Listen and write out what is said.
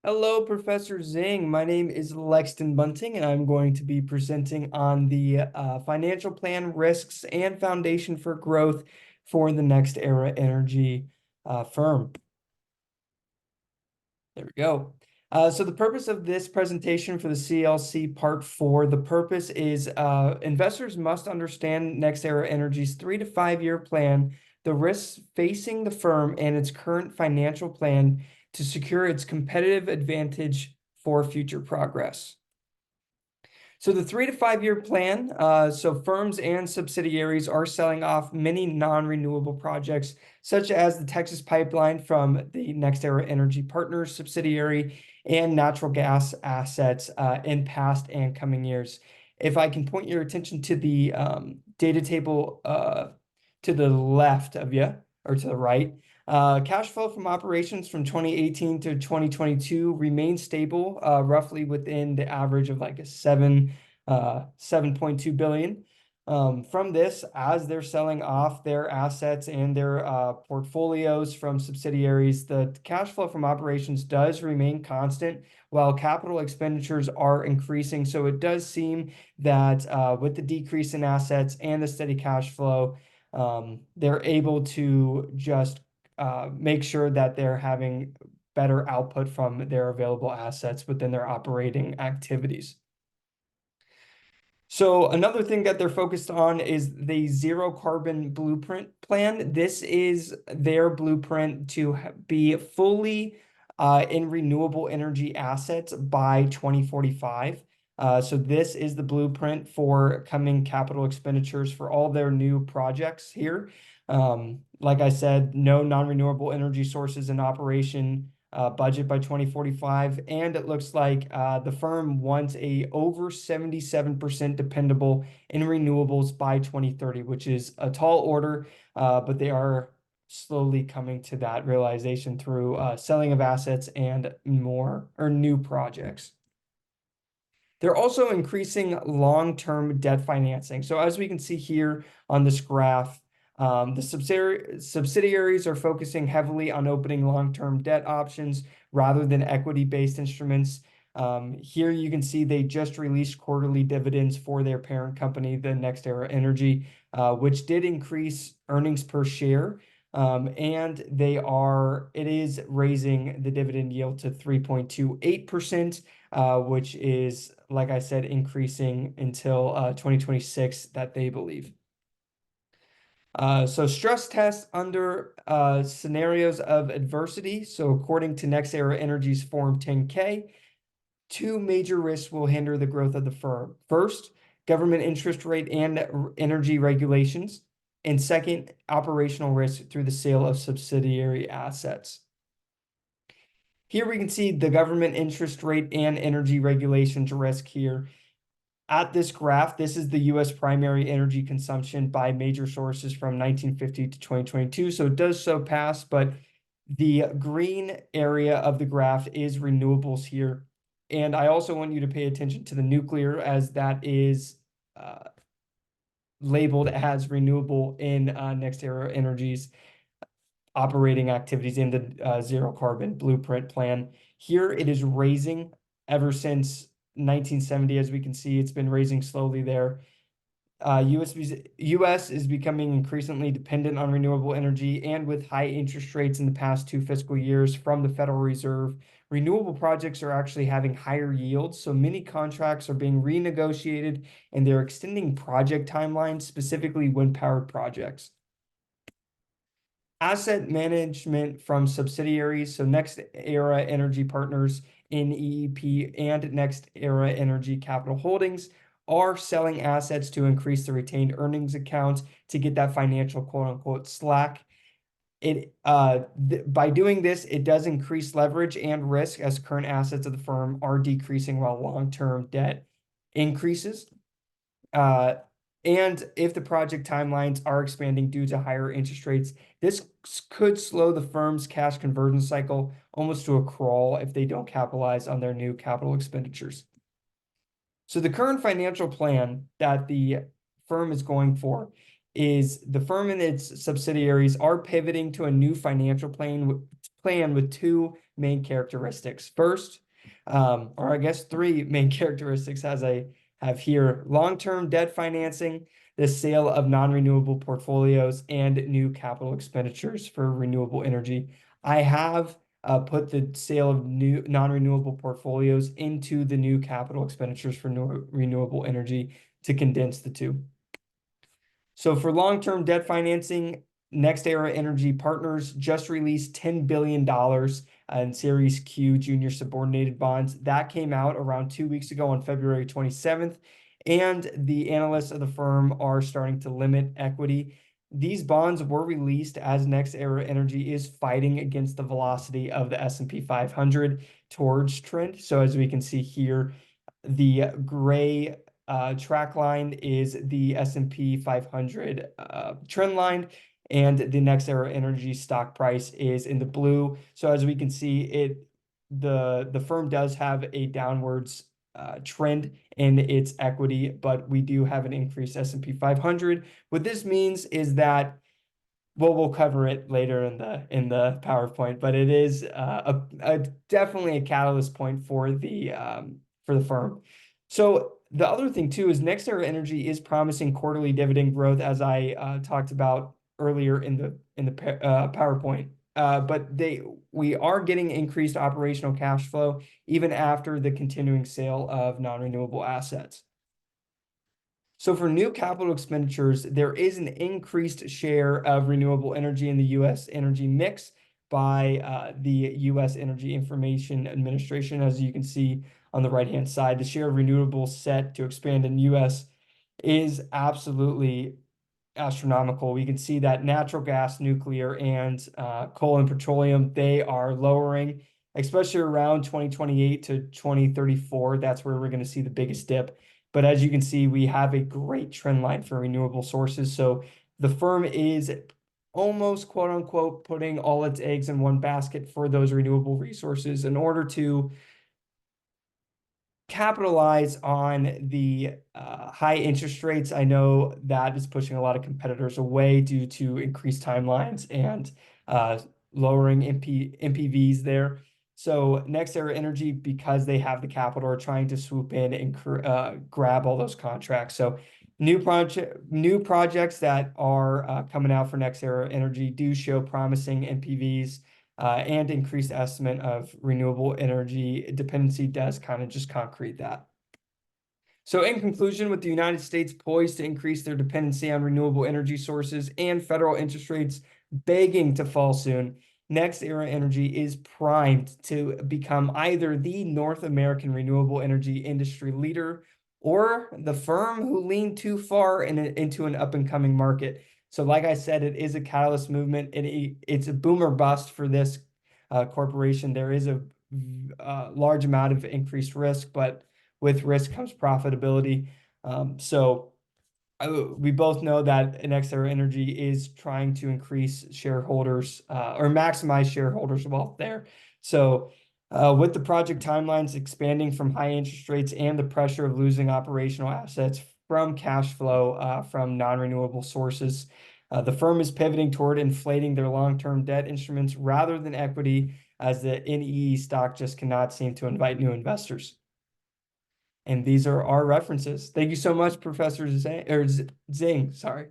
Hello, Professor Zing. My name is Lexton Bunting, and I'm going to be presenting on the financial plan, risks, and foundation for growth for the Next Era Energy firm. There we go. So the purpose of this presentation for the CLC Part 4, the purpose is investors must understand Next Era Energy's 3 to 5 year plan, the risks facing the firm, and its current financial plan to secure its competitive advantage for future progress. So the 3 to 5 year plan, so firms and subsidiaries are selling off many non-renewable projects, such as the Texas pipeline from the NextEra Energy Partners subsidiary and natural gas assets in past and coming years. If I can point your attention to the data table to the left of you, or to the right, cash flow from operations from 2018 to 2022 remained stable, roughly within the average of like a 7.2 billion. From this, as they're selling off their assets and their portfolios from subsidiaries, the cash flow from operations does remain constant while capital expenditures are increasing. So it does seem that with the decrease in assets and the steady cash flow, they're able to just make sure that they're having better output from their available assets within their operating activities. So another thing that they're focused on is the zero carbon blueprint plan. This is their blueprint to be fully in renewable energy assets by 2045. So this is the blueprint for coming capital expenditures for all their new projects here. Like I said, no non-renewable energy sources in operation budget by 2045, and it looks like the firm wants a over 77% dependable in renewables by 2030, which is a tall order, but they are slowly coming to that realization through selling of assets and more or new projects. They're also increasing long-term debt financing. So as we can see here on this graph, the subsidiaries are focusing heavily on opening long-term debt options rather than equity-based instruments. Here you can see they just released quarterly dividends for their parent company, the NextEra Energy, which did increase earnings per share. And it is raising the dividend yield to 3.28%, which is, like I said, increasing until 2026 that they believe. So stress tests under scenarios of adversity. So according to NextEra Energy's Form 10K, two major risks will hinder the growth of the firm. First, government interest rate and energy regulations. And second, operational risk through the sale of subsidiary assets. Here we can see the government interest rate and energy regulations risk here. At this graph, this is the U.S. primary energy consumption by major sources from 1950 to 2022. So it does so pass, but the green area of the graph is renewables here. And I also want you to pay attention to the nuclear, as that is labeled as renewable in NextEra Energy's operating activities in the zero carbon blueprint plan. Here it is raising ever since 1970. As we can see, it's been raising slowly there. US is becoming increasingly dependent on renewable energy, and with high interest rates in the past 2 fiscal years from the Federal Reserve, renewable projects are actually having higher yields. So many contracts are being renegotiated, and they're extending project timelines, specifically wind-powered projects. Asset management from subsidiaries, so NextEra Energy Partners, NEEP, and NextEra Energy Capital Holdings are selling assets to increase the retained earnings account to get that financial quote-unquote slack. By doing this, it does increase leverage and risk, as current assets of the firm are decreasing while long-term debt increases. And if the project timelines are expanding due to higher interest rates, this could slow the firm's cash conversion cycle almost to a crawl if they don't capitalize on their new capital expenditures. So the current financial plan that the firm is going for is the firm and its subsidiaries are pivoting to a new financial plan with two main characteristics. First, or I guess three main characteristics as I have here: long-term debt financing, the sale of non-renewable portfolios, and new capital expenditures for renewable energy. I have put the sale of new non-renewable portfolios into the new capital expenditures for renewable energy to condense the two. So for long-term debt financing, NextEra Energy Partners just released $10 billion in Series Q junior subordinated bonds. That came out around 2 weeks ago on February 27th, and the analysts of the firm are starting to limit equity. These bonds were released as NextEra Energy is fighting against the velocity of the S&P 500 towards trend. So as we can see here, the gray track line is the S&P 500 trend line, and the NextEra Energy stock price is in the blue. So as we can see, the firm does have a downwards trend in its equity, but we do have an increased S&P 500. What this means is that, well, we'll cover it later in the PowerPoint, but it is definitely a catalyst point for the firm. So the other thing too is NextEra Energy is promising quarterly dividend growth, as I talked about earlier in the PowerPoint. But we are getting increased operational cash flow even after the continuing sale of non-renewable assets. So for new capital expenditures, there is an increased share of renewable energy in the U.S. energy mix by the U.S. Energy Information Administration. As you can see on the right-hand side, the share of renewables set to expand in the U.S. is absolutely astronomical. We can see that natural gas, nuclear, and coal and petroleum, they are lowering, especially around 2028 to 2034. That's where we're going to see the biggest dip. But as you can see, we have a great trend line for renewable sources. So the firm is almost, quote unquote, putting all its eggs in one basket for those renewable resources in order to capitalize on the high interest rates. I know that is pushing a lot of competitors away due to increased timelines and lowering NPVs there. So NextEra Energy, because they have the capital, are trying to swoop in and grab all those contracts. So new projects that are coming out for NextEra Energy do show promising NPVs. And increased estimate of renewable energy dependency does kind of just concrete that. So in conclusion, with the United States poised to increase their dependency on renewable energy sources and federal interest rates begging to fall soon, NextEra Energy is primed to become either the North American renewable energy industry leader or the firm who leaned too far into an up-and-coming market. So like I said, it is a catalyst movement, and it's a boom or bust for this corporation. There is a large amount of increased risk, but with risk comes profitability. We both know that NextEra Energy is trying to increase shareholders or maximize shareholders' wealth there. So with the project timelines expanding from high interest rates and the pressure of losing operational assets from cash flow from non-renewable sources, the firm is pivoting toward inflating their long-term debt instruments rather than equity, as the NEE stock just cannot seem to invite new investors. And these are our references. Thank you so much, Professor Zing. Sorry.